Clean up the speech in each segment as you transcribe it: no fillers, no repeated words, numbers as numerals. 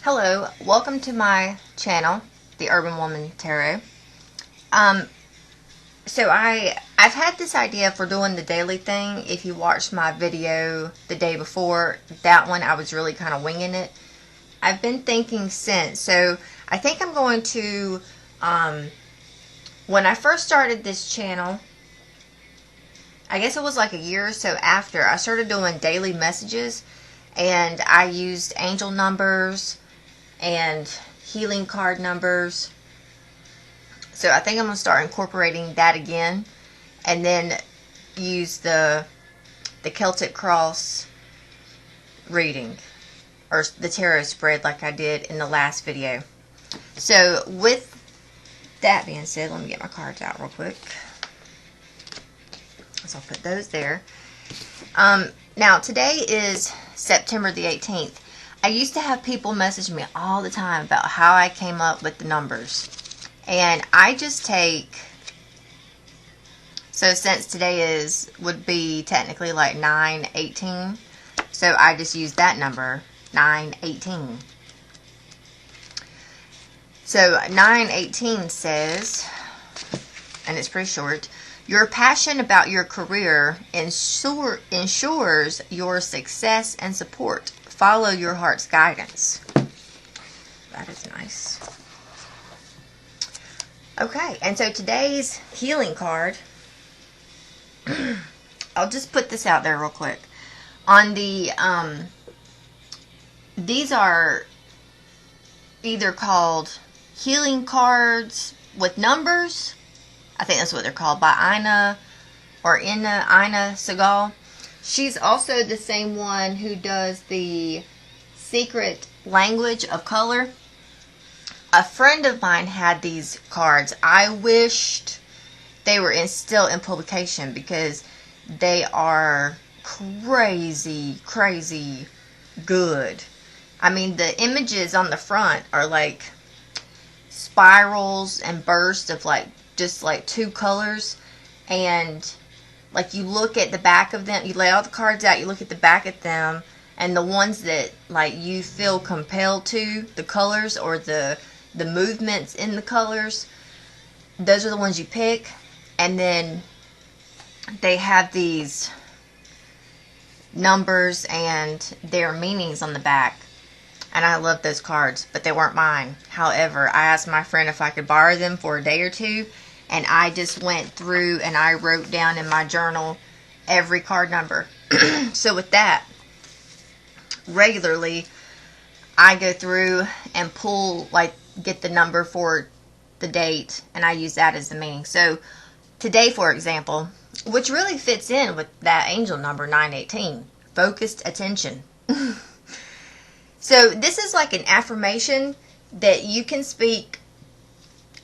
Hello, welcome to my channel, The Urban Woman Tarot. I've had this idea for doing the daily thing. If you watched my video the day before, that one I was really kind of winging it. I've been thinking since, so I think I'm going to, when I first started this channel, I guess it was like a year or so after, I started doing daily messages, and I used angel numbers and healing card numbers. So I think I'm going to start incorporating that again, and then use the Celtic Cross reading, or the tarot spread like I did in the last video. So with that being said, let me get my cards out real quick. So I'll put those there. Now today is September the 18th. I used to have people message me all the time about how I came up with the numbers. And I just take, so since today would be technically like 9/18, so I just use that number, 9/18. So 9/18 says, and it's pretty short, your passion about your career ensures your success and support. Follow your heart's guidance. That is nice. Okay, and so today's healing card, I'll just put this out there real quick. On the, these are either called healing cards with numbers. I think that's what they're called, by Ina Segal. She's also the same one who does the secret language of color. A friend of mine had these cards. I wished they were still in publication because they are crazy good. I mean, the images on the front are like spirals and bursts of just like two colors, and like you look at the back of them, you lay all the cards out, you look at the back of them, and the ones that like you feel compelled to, the colors or the movements in the colors, those are the ones you pick. And then they have these numbers and their meanings on the back. And I love those cards, but they weren't mine. However, I asked my friend if I could borrow them for a day or two, and I just went through and I wrote down in my journal every card number. So with that, regularly I go through and pull, get the number for the date, and I use that as the meaning. So today, for example, which really fits in with that angel number 9/18, focused attention. So this is like an affirmation that you can speak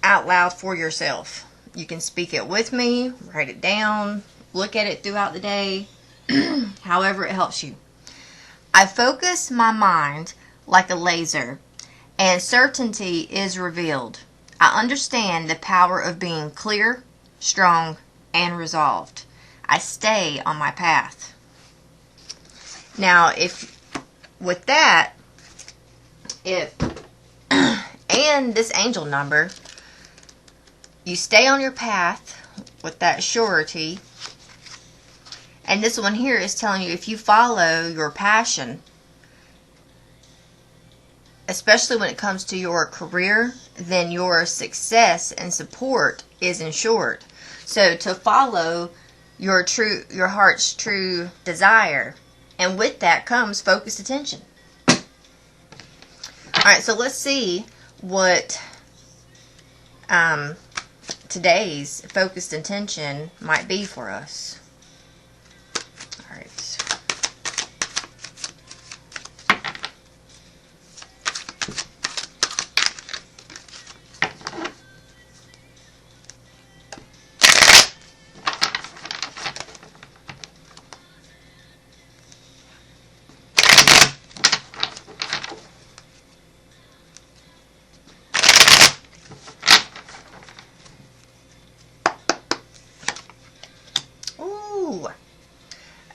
out loud for yourself. You can speak it with me, write it down, look at it throughout the day, however it helps you. I focus my mind like a laser, and certainty is revealed. I understand the power of being clear, strong, and resolved. I stay on my path. Now, with that, and this angel number, you stay on your path with that surety. And this one here is telling you, if you follow your passion, especially when it comes to your career, then your success and support is ensured. So to follow your heart's true desire, and with that comes focused attention. Alright, so let's see what today's focused attention might be for us. Alright.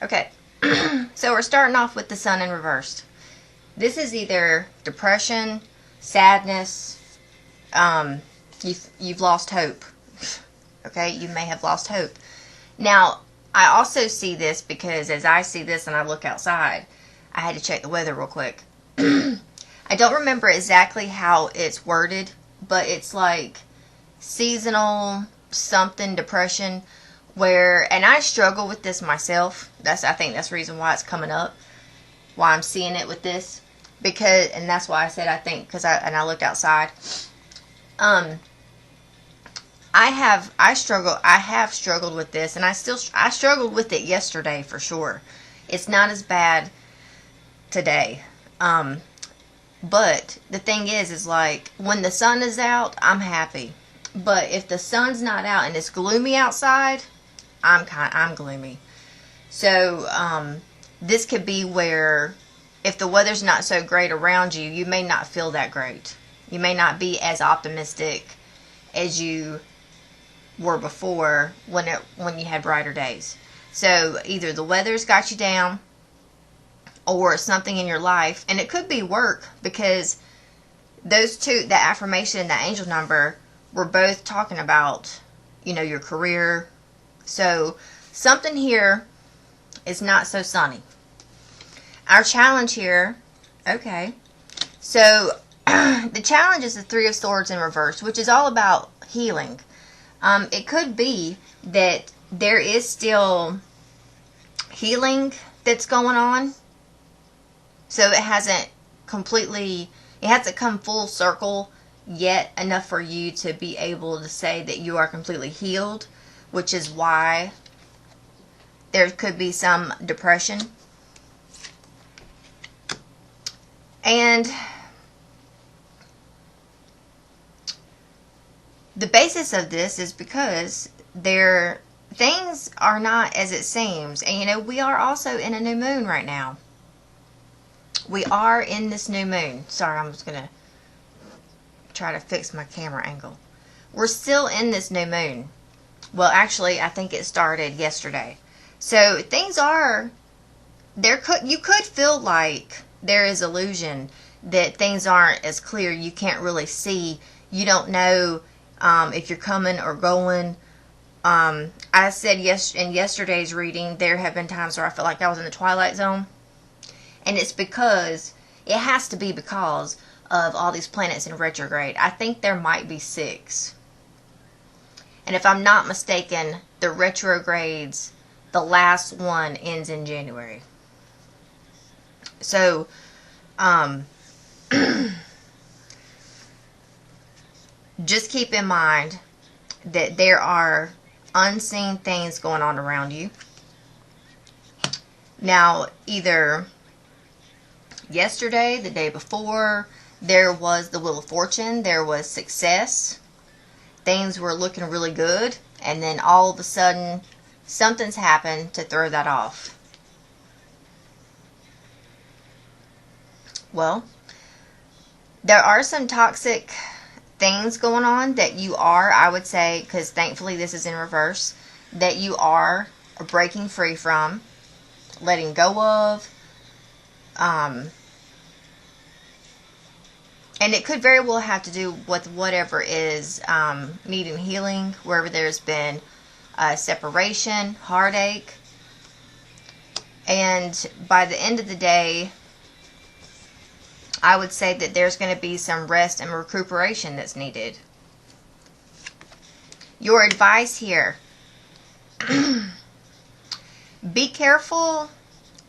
Okay, so we're starting off with the sun in reverse. This is either depression, sadness, you've lost hope. Okay, you may have lost hope. Now, I also see this because as I see this and I look outside, I had to check the weather real quick. I don't remember exactly how it's worded, but it's like seasonal something depression where, and I struggle with this myself. I think that's the reason why it's coming up, why I'm seeing it with this, because, and that's why I said I think, because I looked outside. I have struggled with this, and I struggled with it yesterday for sure. It's not as bad today. But the thing is like when the sun is out, I'm happy. But if the sun's not out and it's gloomy outside, I'm gloomy. So this could be where if the weather's not so great around you, you may not feel that great. You may not be as optimistic as you were before when you had brighter days. So either the weather's got you down, or something in your life, and it could be work, because those two, the affirmation and the angel number, were both talking about, your career. So something here is not so sunny. Our challenge here, okay, so the challenge is the Three of Swords in reverse, which is all about healing. It could be that there is still healing that's going on. So it hasn't come full circle yet enough for you to be able to say that you are completely healed, which is why there could be some depression. And the basis of this is because things are not as it seems. And we are also in a new moon right now. We are in this new moon. Sorry, I'm just going to try to fix my camera angle. We're still in this new moon. Well, actually, I think it started yesterday. So things are, you could feel like there is illusion that things aren't as clear. You can't really see. You don't know if you're coming or going. I said in yesterday's reading, there have been times where I felt like I was in the twilight zone. And it's because, it has to be because of all these planets in retrograde. I think there might be 6. And if I'm not mistaken, the retrogrades, the last one ends in January. So, just keep in mind that there are unseen things going on around you. Now, either yesterday, the day before, there was the Wheel of Fortune, there was success, things were looking really good, and then all of a sudden, something's happened to throw that off. Well, there are some toxic things going on that you are, I would say, because thankfully this is in reverse, that you are breaking free from, letting go of. And it could very well have to do with whatever is needing healing, wherever there's been separation, heartache. And by the end of the day, I would say that there's going to be some rest and recuperation that's needed. Your advice here. Be careful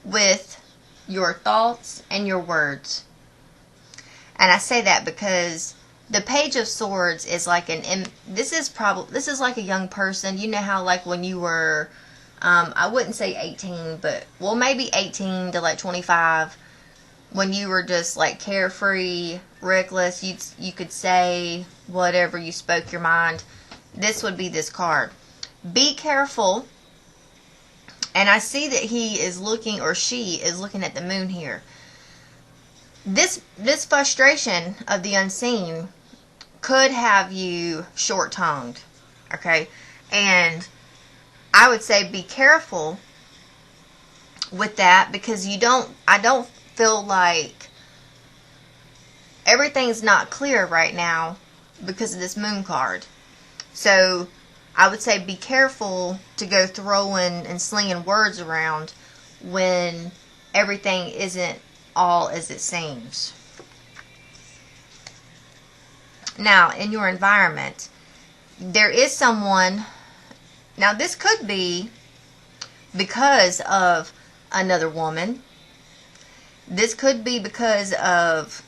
with your thoughts and your words. And I say that because the Page of Swords is like this is like a young person. You know how like when you were, I wouldn't say 18, but well maybe 18 to like 25, when you were just like carefree, reckless, you could say whatever, you spoke your mind. This would be this card. Be careful. And I see that he is looking, or she is looking at the moon here. This frustration of the unseen could have you short-tongued, okay? And I would say be careful with that, because I don't feel like everything's not clear right now because of this moon card. So I would say be careful to go throwing and slinging words around when everything isn't all as it seems. Now, in your environment, there is someone. Now, this could be because of another woman. This could be because of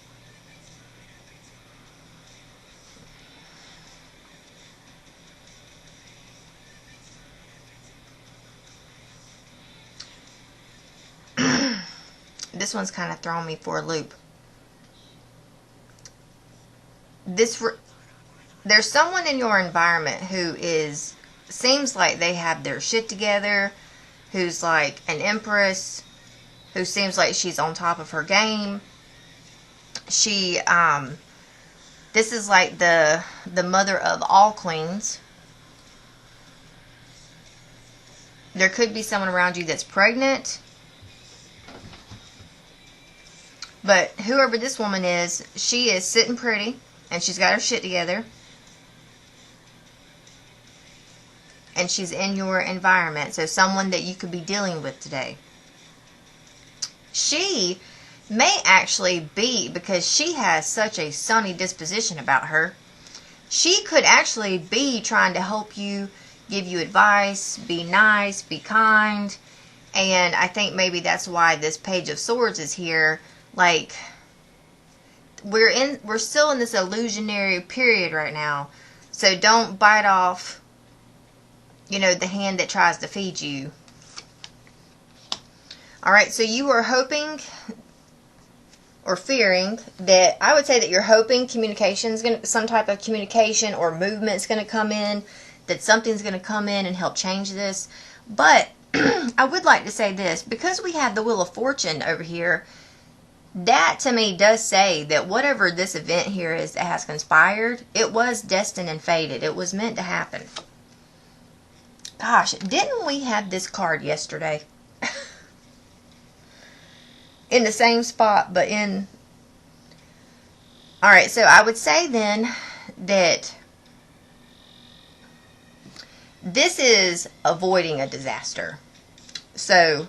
this one's kind of throwing me for a loop. There's someone in your environment who seems like they have their shit together, who's like an empress, who seems like she's on top of her game. This is like the mother of all queens. There could be someone around you that's pregnant. But whoever this woman is, she is sitting pretty, and she's got her shit together. And she's in your environment. So someone that you could be dealing with today. She may actually be, because she has such a sunny disposition about her, she could actually be trying to help you, give you advice, be nice, be kind. And I think maybe that's why this Page of Swords is here. Like, we're still in this illusionary period right now. So don't bite off, the hand that tries to feed you. Alright, so you are hoping or fearing that, I would say that you're hoping some type of communication or movement's going to come in, that something's going to come in and help change this. But I would like to say this, because we have the Wheel of Fortune over here, that to me does say that whatever this event here is that has conspired, it was destined and fated. It was meant to happen. Gosh, didn't we have this card yesterday? In the same spot, but in... Alright, so I would say then that this is avoiding a disaster. So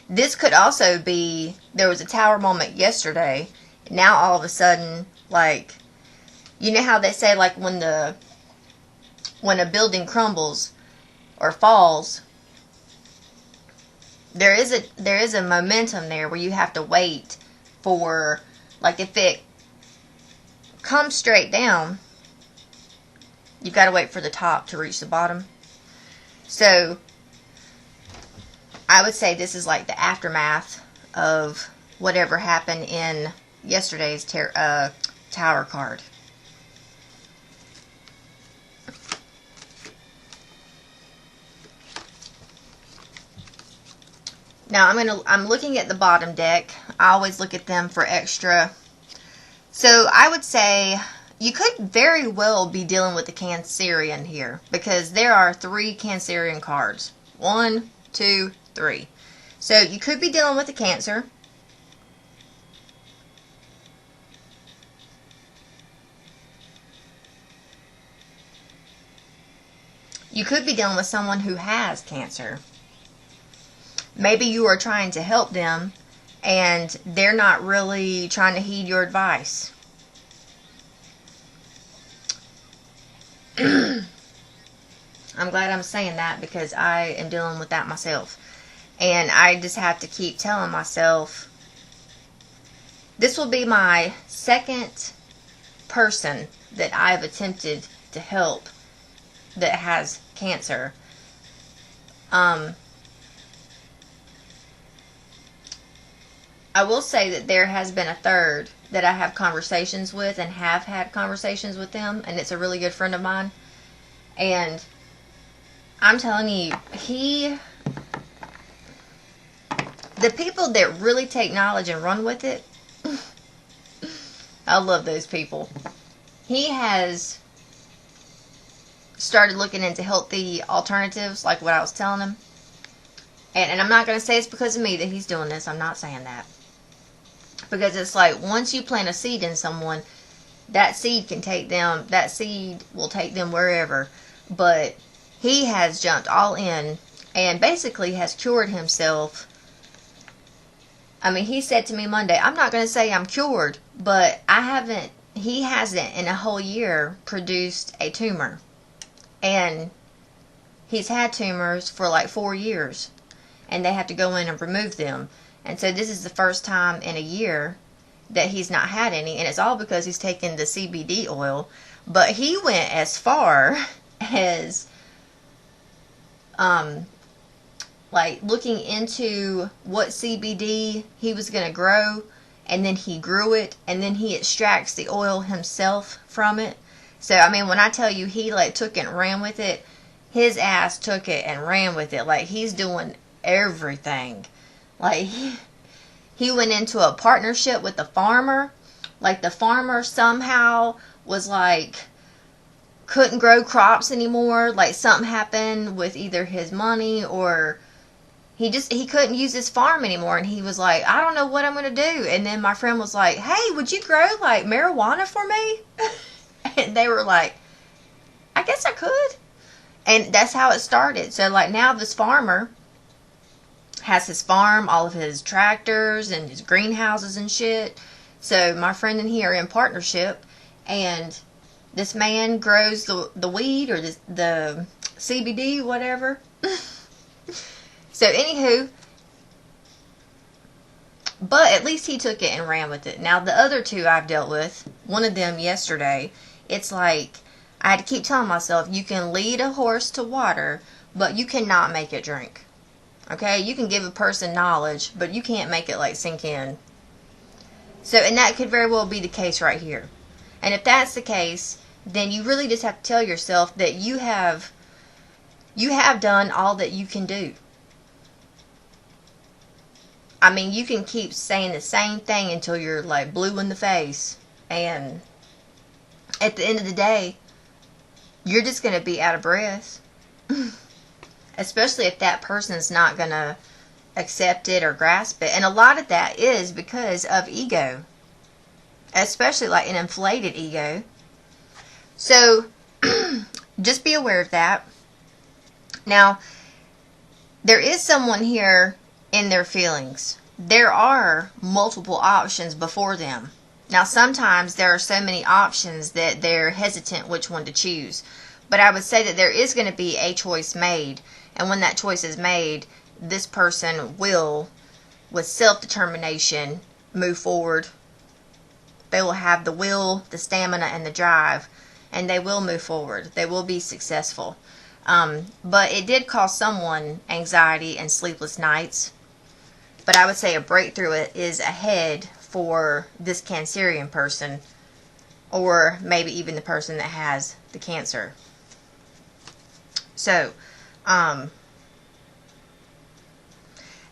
this could also be, there was a tower moment yesterday. Now all of a sudden, like, you know how they say, like, when a building crumbles or falls, there is a momentum there where you have to wait for, like, if it comes straight down, you've got to wait for the top to reach the bottom. So I would say this is like the aftermath of whatever happened in yesterday's tower card. Now I'm looking at the bottom deck. I always look at them for extra. So I would say you could very well be dealing with the Cancerian here, because there are 3 Cancerian cards. 1, 2, 3. So you could be dealing with a Cancer. You could be dealing with someone who has Cancer. Maybe you are trying to help them and they're not really trying to heed your advice. I'm glad I'm saying that, because I am dealing with that myself. And I just have to keep telling myself, this will be my second person that I've attempted to help that has Cancer. I will say that there has been a third that I have conversations with and have had conversations with them, and it's a really good friend of mine. And I'm telling you, the people that really take knowledge and run with it, I love those people. He has started looking into healthy alternatives, like what I was telling him. And I'm not going to say it's because of me that he's doing this. I'm not saying that. Because it's like, once you plant a seed in someone, that seed will take them wherever. But he has jumped all in and basically has cured himself. I mean, he said to me Monday, I'm not going to say I'm cured, but he hasn't in a whole year produced a tumor. And he's had tumors for like 4 years, and they have to go in and remove them. And so this is the first time in a year that he's not had any, and it's all because he's taken the CBD oil. But he went as far as like looking into what CBD he was going to grow, and then he grew it, and then he extracts the oil himself from it. So I mean, when I tell you he like took it and ran with it, his ass took it and ran with it. Like, he's doing everything. Like, he went into a partnership with the farmer. Like, the farmer somehow was like, couldn't grow crops anymore. Like, something happened with either his money, or he couldn't use his farm anymore. And he was like, I don't know what I'm going to do. And then my friend was like, hey, would you grow like marijuana for me? And they were like, I guess I could. And that's how it started. So like, now this farmer has his farm, all of his tractors and his greenhouses and shit. So my friend and he are in partnership, and this man grows the weed, or the CBD, whatever. So anywho, but at least he took it and ran with it. Now the other two I've dealt with, one of them yesterday, it's like, I had to keep telling myself, you can lead a horse to water, but you cannot make it drink. Okay? You can give a person knowledge, but you can't make it like sink in. So, and that could very well be the case right here. And if that's the case, then you really just have to tell yourself that you have done all that you can do. I mean, you can keep saying the same thing until you're like blue in the face, and at the end of the day, you're just going to be out of breath. Especially if that person's not going to accept it or grasp it. And a lot of that is because of ego. Especially like an inflated ego. So, just be aware of that. Now, there is someone here in their feelings. There are multiple options before them. Now, sometimes there are so many options that they're hesitant which one to choose. But I would say that there is going to be a choice made. And when that choice is made, this person will, with self-determination, move forward. They will have the will, the stamina, and the drive. And they will move forward. They will be successful. But it did cause someone anxiety and sleepless nights. But I would say a breakthrough is ahead for this Cancerian person, or maybe even the person that has the cancer. So, and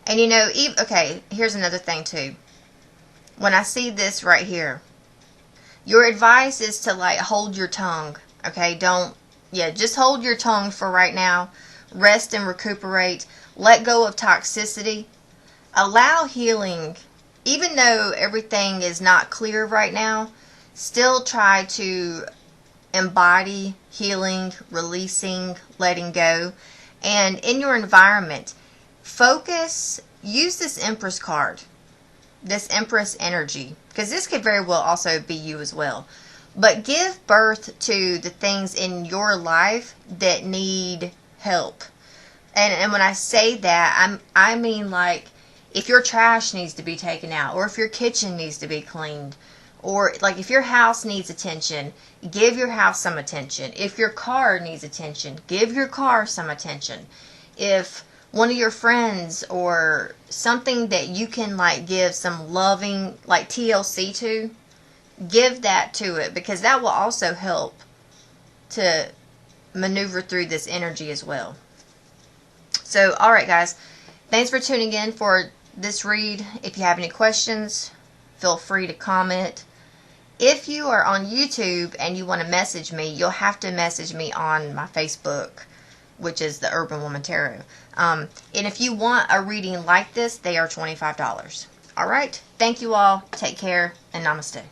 you know, okay, here's another thing too. When I see this right here, your advice is to like hold your tongue. Okay, just hold your tongue for right now. Rest and recuperate. Let go of toxicity. Allow healing. Even though everything is not clear right now, still try to embody healing, releasing, letting go. And in your environment, focus, use this Empress card, this Empress energy, because this could very well also be you as well. But give birth to the things in your life that need help. And when I say that, I mean like, if your trash needs to be taken out, or if your kitchen needs to be cleaned, or like if your house needs attention, give your house some attention. If your car needs attention, give your car some attention. If one of your friends or something that you can like give some loving like TLC to, give that to it, because that will also help to maneuver through this energy as well. So, alright guys, thanks for tuning in for this read. If you have any questions, feel free to comment. If you are on YouTube and you want to message me, you'll have to message me on my Facebook, which is the Urban Woman Tarot. And if you want a reading like this, they are $25. All right. Thank you all. Take care and namaste.